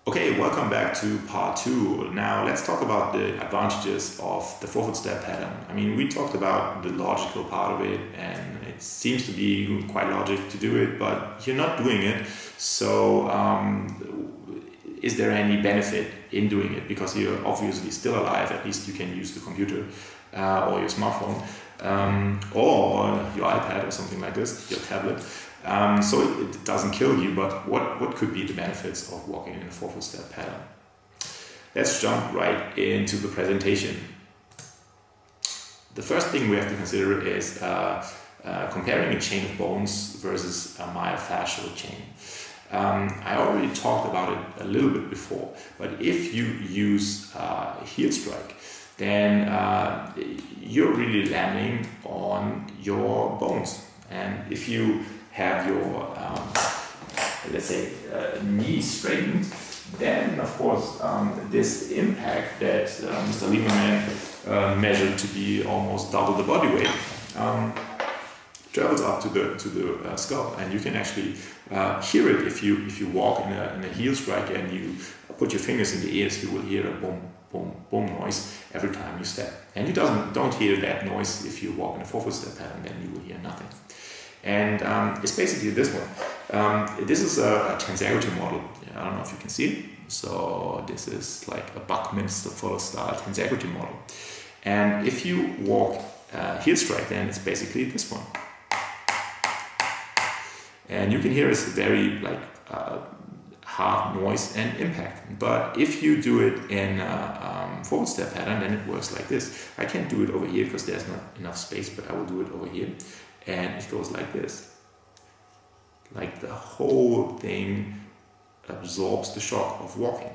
Okay, welcome back to part 2. Now let's talk about the advantages of the forefoot step pattern. I mean, we talked about the logical part of it, and it seems to be quite logic to do it, but you're not doing it. So is there any benefit in doing it? Because you're obviously still alive, at least you can use the computer or your smartphone or your iPad or something like this, your tablet. So it doesn't kill you, but what could be the benefits of walking in a forefoot step pattern? Let's jump right into the presentation. The first thing we have to consider is comparing a chain of bones versus a myofascial chain. I already talked about it a little bit before, but if you use heel strike, then you're really landing on your bones. And if you have your, let's say, knees straightened, then of course this impact that Mr. Lindemannstraße measured to be almost double the body weight travels up to the skull, and you can actually hear it if you walk in a heel strike and you put your fingers in the ears. You will hear a boom boom boom noise every time you step, and you don't hear that noise if you walk in a forefoot step pattern. Then you will hear nothing. And it's basically this one. This is a tensegrity model. I don't know if you can see it. So this is like a Buckminster Fuller style tensegrity model. And if you walk heel strike, then it's basically this one. And you can hear it's very like hard noise and impact. But if you do it in a forefoot step pattern, then it works like this. I can't do it over here because there's not enough space, but I will do it over here. And it goes like this. Like the whole thing absorbs the shock of walking.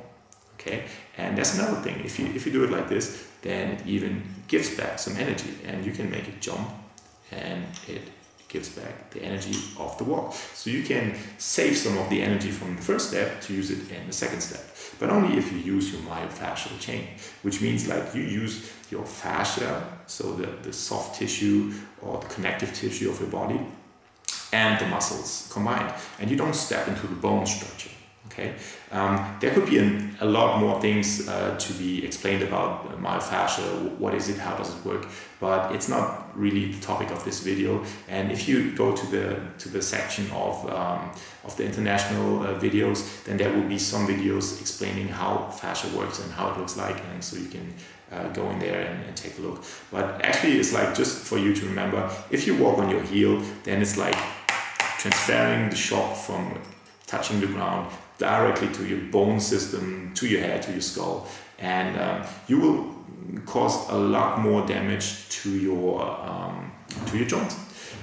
Okay, and that's another thing. If you do it like this, then it even gives back some energy, and you can make it jump, and it gives back the energy of the walk. So you can save some of the energy from the first step to use it in the second step, but only if you use your myofascial chain, which means like you use your fascia, so the soft tissue or the connective tissue of your body, and the muscles combined, and you don't step into the bone structure. Okay, there could be a lot more things to be explained about myofascia. What is it? How does it work? But it's not really the topic of this video. And if you go to the section of the international videos, then there will be some videos explaining how fascia works and how it looks like, and so you can go in there and take a look. But actually, it's like just for you to remember: if you walk on your heel, then it's like transferring the shock from touching the ground directly to your bone system, to your head, to your skull, and you will cause a lot more damage to your joints.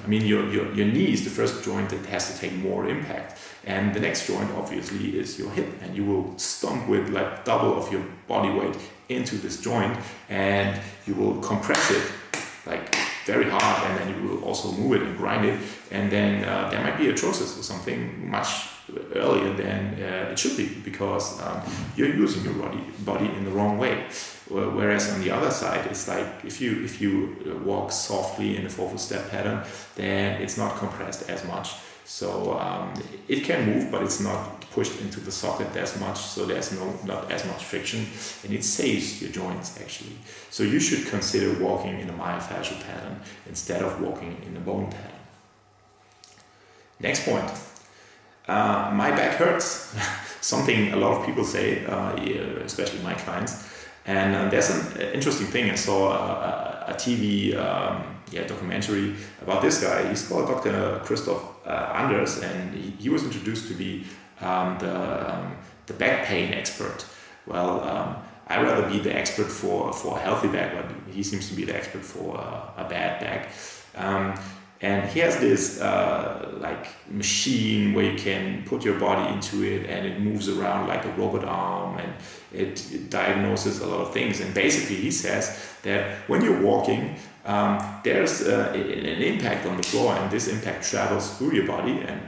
I mean, your knee is the first joint that has to take more impact, and the next joint obviously is your hip, and you will stomp with like double of your body weight into this joint, and you will compress it like very hard, and then you will also move it and grind it, and then there might be arthrosis or something much earlier than it should be, because you're using your body in the wrong way. Whereas on the other side, it's like if you walk softly in the forefoot step pattern, then it's not compressed as much. So it can move, but it's not pushed into the socket as much, so there's not as much friction, and it saves your joints actually. So you should consider walking in a myofascial pattern instead of walking in a bone pattern. Next point. My back hurts. Something a lot of people say, especially my clients. And there's an interesting thing. I saw a TV documentary about this guy. He's called Dr. Anders, and he was introduced to be the back pain expert. Well, I'd rather be the expert for a healthy back, but he seems to be the expert for a bad back. And he has this like machine where you can put your body into it, and it moves around like a robot arm, and it diagnoses a lot of things. And basically he says that when you're walking, there's an impact on the floor, and this impact travels through your body, and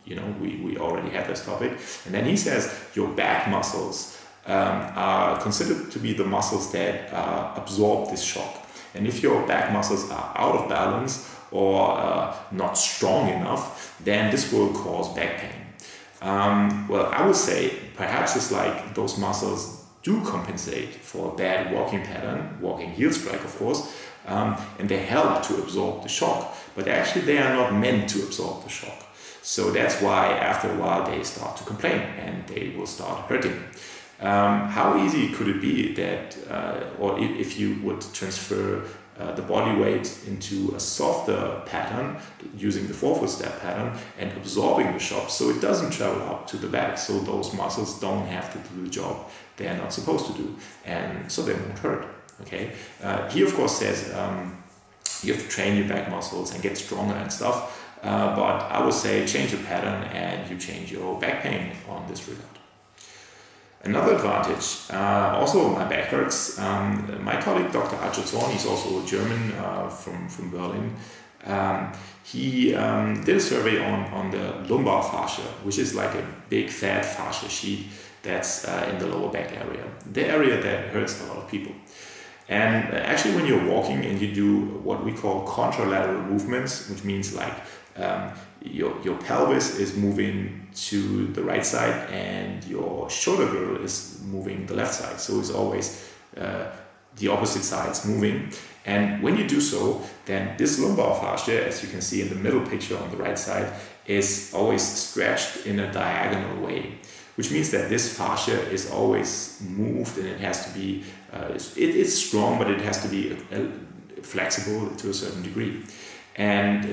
you know, we already had this topic. And then he says your back muscles are considered to be the muscles that absorb this shock. And if your back muscles are out of balance or not strong enough, then this will cause back pain. Well, I would say perhaps it's like those muscles do compensate for a bad walking pattern, walking heel strike of course, and they help to absorb the shock, but actually they are not meant to absorb the shock. So that's why after a while they start to complain and they will start hurting. How easy could it be that, or if you would transfer the body weight into a softer pattern using the forefoot step pattern and absorbing the shock so it doesn't travel up to the back, so those muscles don't have to do the job they are not supposed to do, and so they won't hurt. Okay, he of course says you have to train your back muscles and get stronger and stuff, but I would say change your pattern and you change your back pain on this regard. Another advantage, also my back hurts. My colleague Dr. Zorn, he's also a German from Berlin. He did a survey on the lumbar fascia, which is like a big fat fascia sheet that's in the lower back area, the area that hurts a lot of people. And actually when you're walking and you do what we call contralateral movements, which means like your pelvis is moving to the right side and your shoulder girdle is moving the left side. So it's always the opposite sides moving. And when you do so, then this lumbar fascia, as you can see in the middle picture on the right side, is always stretched in a diagonal way, which means that this fascia is always moved and it has to be, it's strong, but it has to be flexible to a certain degree. And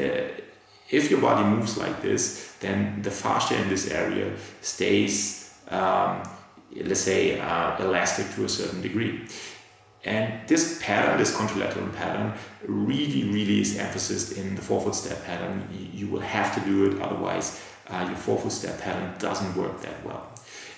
if your body moves like this, then the fascia in this area stays, let's say, elastic to a certain degree. And this pattern, this contralateral pattern, really is emphasized in the forefoot step pattern. You will have to do it, otherwise your forefoot step pattern doesn't work that well.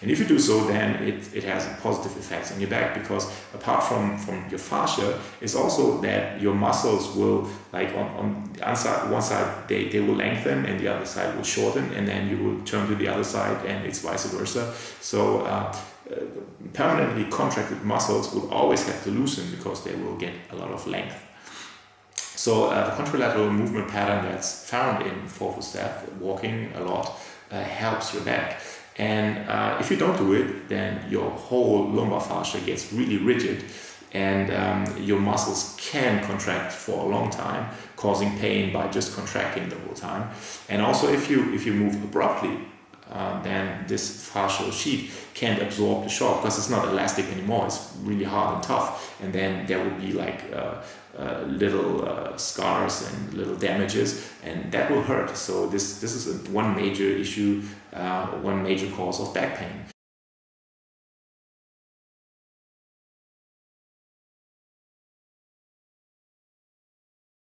And if you do so, then it has positive effects on your back, because apart from your fascia, it's also that your muscles will, like on the one side, they will lengthen and the other side will shorten, and then you will turn to the other side and it's vice versa. So permanently contracted muscles will always have to loosen because they will get a lot of length. So the contralateral movement pattern that's found in forefoot step, walking a lot, helps your back. And if you don't do it, then your whole lumbar fascia gets really rigid, and your muscles can contract for a long time, causing pain by just contracting the whole time. And also if you move abruptly, then this fascial sheet can't absorb the shock because it's not elastic anymore, it's really hard and tough, and then there will be like little scars and little damages, and that will hurt. So this is one major issue, one major cause of back pain.